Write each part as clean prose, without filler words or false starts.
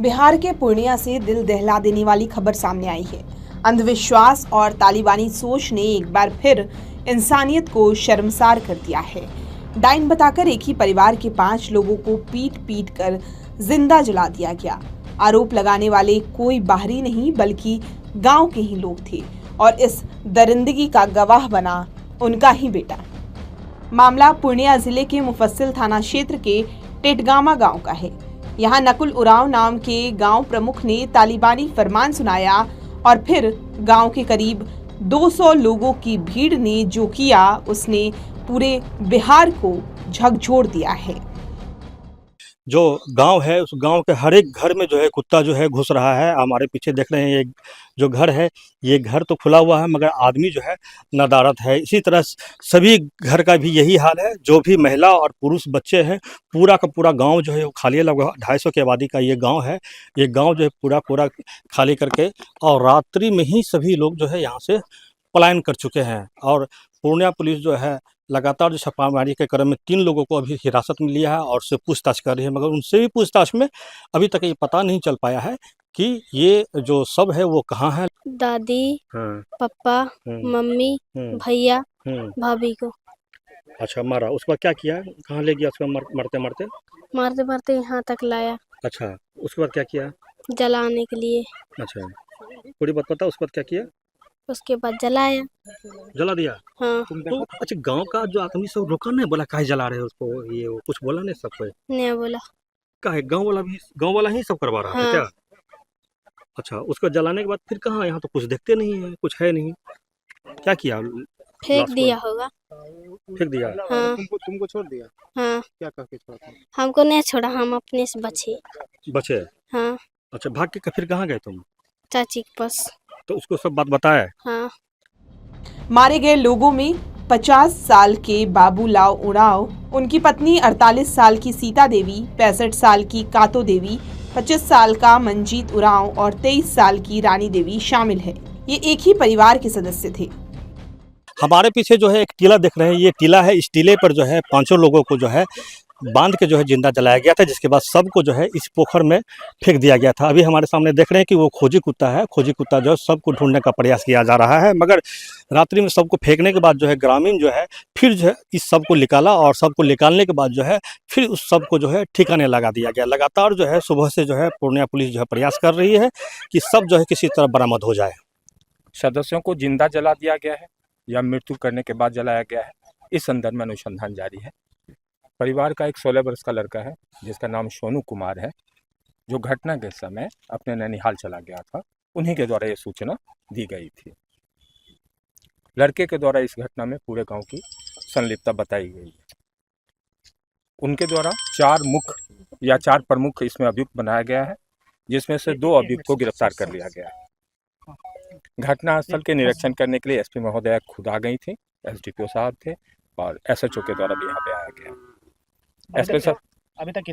बिहार के पूर्णिया से दिल दहला देने वाली खबर सामने आई है। अंधविश्वास और तालिबानी सोच ने एक बार फिर इंसानियत को शर्मसार कर दिया है। डाइन बताकर एक ही परिवार के 5 लोगों को पीट पीट कर जिंदा जला दिया गया। आरोप लगाने वाले कोई बाहरी नहीं बल्कि गांव के ही लोग थे और इस दरिंदगी का गवाह बना उनका ही बेटा। मामला पूर्णिया जिले के मुफस्सिल थाना क्षेत्र के टेटगामा गांव का है। यहाँ नकुल उरांव नाम के गांव प्रमुख ने तालिबानी फरमान सुनाया और फिर गांव के करीब 200 लोगों की भीड़ ने जो किया उसने पूरे बिहार को झकझोर दिया है। जो गांव है उस गांव के हर एक घर में जो है कुत्ता जो है घुस रहा है। हमारे पीछे देख रहे हैं ये जो घर है, ये घर तो खुला हुआ है मगर आदमी जो है नदारत है। इसी तरह सभी घर का भी यही हाल है। जो भी महिला और पुरुष बच्चे हैं, पूरा का पूरा गांव जो है वो खाली है। लगभग 250 की आबादी का ये गांव है। ये गांव जो है पूरा खाली करके और रात्रि में ही सभी लोग जो है यहाँ से पलायन कर चुके हैं। और पूर्णिया पुलिस जो है लगातार जो छापामारी के क्रम में 3 लोगों को अभी हिरासत में लिया है और उससे पूछताछ कर रही है, मगर उनसे भी पूछताछ में अभी तक ये पता नहीं चल पाया है कि ये जो सब है वो कहाँ है। दादी, पापा, मम्मी, भैया, भाभी को अच्छा, मारा। उसके बाद क्या किया, कहाँ ले गया उसको? मरते मारते यहाँ तक लाया। अच्छा, उसके बाद क्या किया? जलाने के लिए। अच्छा, पूरी बात पता? उसके बाद क्या किया? उसके बाद जलाया। जला दिया? हाँ। तो अच्छा, गांव का जो आदमी सब रोका नहीं, बोला काहे जला रहे हो उसको, ये वो कुछ बोला नहीं सबको? नहीं बोला। काहे? गांव वाला ही सब करवा रहा था क्या? अच्छा, उसको जलाने के बाद फिर कहाँ? यहाँ तो कुछ देखते नहीं है, कुछ है नहीं। क्या किया? फेंक दिया होगा। फेंक दिया? हाँ। तुमको छोड़ दिया? हाँ। क्या कह के छोड़ा? हमको नहीं छोड़ा, हम अपने से बचे। हाँ। अच्छा, भाग के फिर कहाँ गए तुम? चाची के पास। तो उसको सब बात बताया? हाँ। मारे गए लोगों में 50 साल के बाबूलाल उरांव, उनकी पत्नी 48 साल की सीता देवी, 65 साल की कातो देवी, 25 साल का मंजीत उरांव और 23 साल की रानी देवी शामिल है। ये एक ही परिवार के सदस्य थे। हमारे पीछे जो है एक टीला देख रहे हैं, ये टीला है। इस टीले पर जो है 5 लोगों को जो है बांध के जो है जिंदा जलाया गया था, जिसके बाद सबको जो है इस पोखर में फेंक दिया गया था। अभी हमारे सामने देख रहे हैं कि वो खोजी कुत्ता है। खोजी कुत्ता जो है सबको ढूंढने का प्रयास किया जा रहा है, मगर रात्रि में सबको फेंकने के बाद जो है ग्रामीण जो है फिर जो है इस सबको निकाला और सबको निकालने के बाद जो है फिर उस सबको जो है ठिकाने लगा दिया गया। लगातार जो है सुबह से जो है पूर्णिया पुलिस जो है प्रयास कर रही है कि सब जो है किसी तरह बरामद हो जाए। सदस्यों को जिंदा जला दिया गया है या मृत्यु करने के बाद जलाया गया है, इस संदर्भ में अनुसंधान जारी है। परिवार का एक 16 वर्ष का लड़का है जिसका नाम सोनू कुमार है, जो घटना के समय अपने नैनीहाल चला गया था। उन्हीं के द्वारा ये सूचना दी गई थी। लड़के के द्वारा इस घटना में पूरे गांव की संलिप्तता बताई गई है। उनके द्वारा 4 प्रमुख इसमें अभियुक्त बनाया गया है, जिसमें से 2 अभियुक्त को गिरफ्तार कर लिया गया है। घटनास्थल के निरीक्षण करने के लिए एसपी महोदया खुद आ गई थी, एसडीपीओ साहब थे और एसएचओ के द्वारा भी यहाँ पे आया गया।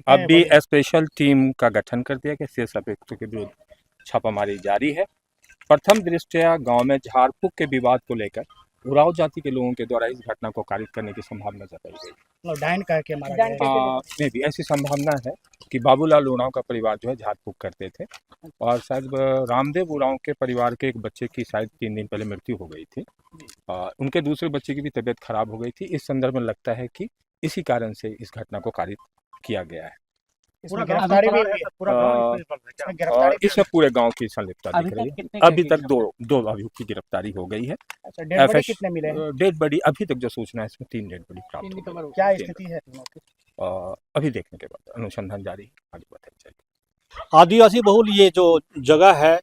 अभी स्पेशल टीम का गठन कर दिया गया। शेष अभियुक्तों के विरुद्ध छापामारी जारी है। प्रथम दृष्टया गांव में झाड़ फूक के विवाद को लेकर उरांव जाति के लोगों के द्वारा इस घटना को कारित करने की संभावना जताई गई। डाइन कह के मारा गया। में भी ऐसी संभावना है कि बाबूलाल उरांव का परिवार जो है झाड़ फूक करते थे और शायद रामदेव उरांव के परिवार के एक बच्चे की शायद 3 दिन पहले मृत्यु हो गई थी। उनके दूसरे बच्चे की भी तबीयत खराब हो गई थी। इस संदर्भ में लगता है कि इसी कारण से इस घटना को कारित किया गया है। और इसमें पूरे गांव की संलिप्तता दिख रही है। अभी तक दो अभियुक्त की गिरफ्तारी हो गई है। कितने मिले? डेड बॉडी अभी तक जो सूचना है इसमें 3 डेड बॉडी प्राप्त हुई है। क्या स्थिति है? अभी देखने के बाद अनुसंधान जारी आगे बताई जाएगी। आदिवासी बहुल ये जो जगह है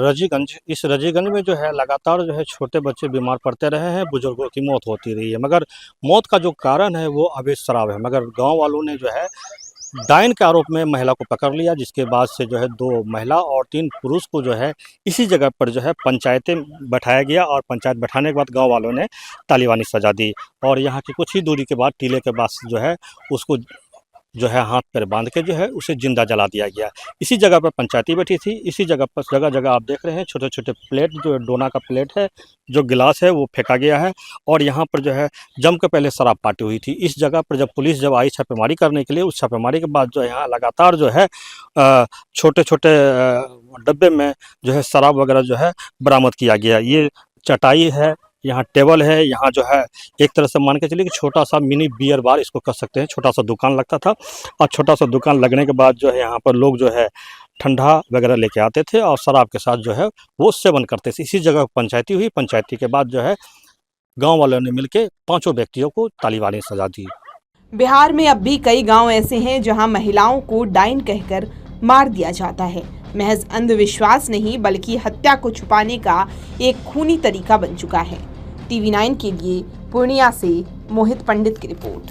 रजीगंज, इस रजीगंज में जो है लगातार जो है छोटे बच्चे बीमार पड़ते रहे हैं, बुजुर्गों की मौत होती रही है, मगर मौत का जो कारण है वो अवैध शराब है। मगर गांव वालों ने जो है डाइन के आरोप में महिला को पकड़ लिया, जिसके बाद से जो है 2 महिला और 3 पुरुष को जो है इसी जगह पर जो है पंचायतें बैठाया गया और पंचायत बैठाने के बाद गांव वालों ने तालिबानी सजा दी और यहाँ की कुछ ही दूरी के बाद टीले के पास जो है उसको जो है हाथ पैर बांध के जो है उसे जिंदा जला दिया गया। इसी जगह पर पंचायती बैठी थी। इसी जगह पर जगह जगह आप देख रहे हैं छोटे छोटे प्लेट, जो डोना का प्लेट है, जो गिलास है वो फेंका गया है। और यहाँ पर जो है जम के पहले शराब पार्टी हुई थी। इस जगह पर जब पुलिस जब आई छापेमारी करने के लिए, उस छापेमारी के बाद जो है यहाँ लगातार जो है छोटे छोटे डब्बे में जो है शराब वगैरह जो है बरामद किया गया। ये चटाई है, यहाँ टेबल है, यहाँ जो है एक तरह से मान के चलिए कि छोटा सा मिनी बियर बार इसको कह सकते हैं। छोटा सा दुकान लगता था और छोटा सा दुकान लगने के बाद जो है यहाँ पर लोग जो है ठंडा वगैरह लेके आते थे और शराब के साथ जो है वो सेवन करते थे। इसी जगह पंचायती हुई। पंचायती के बाद जो है गांव वालों ने मिलके 5 व्यक्तियों को तालिबानी सजा दी। बिहार में अब भी कई गांव ऐसे हैं जहां महिलाओं को डाइन कहकर मार दिया जाता है। महज अंधविश्वास नहीं बल्कि हत्या को छुपाने का एक खूनी तरीका बन चुका है। TV9 के लिए पूर्णिया से मोहित पंडित की रिपोर्ट।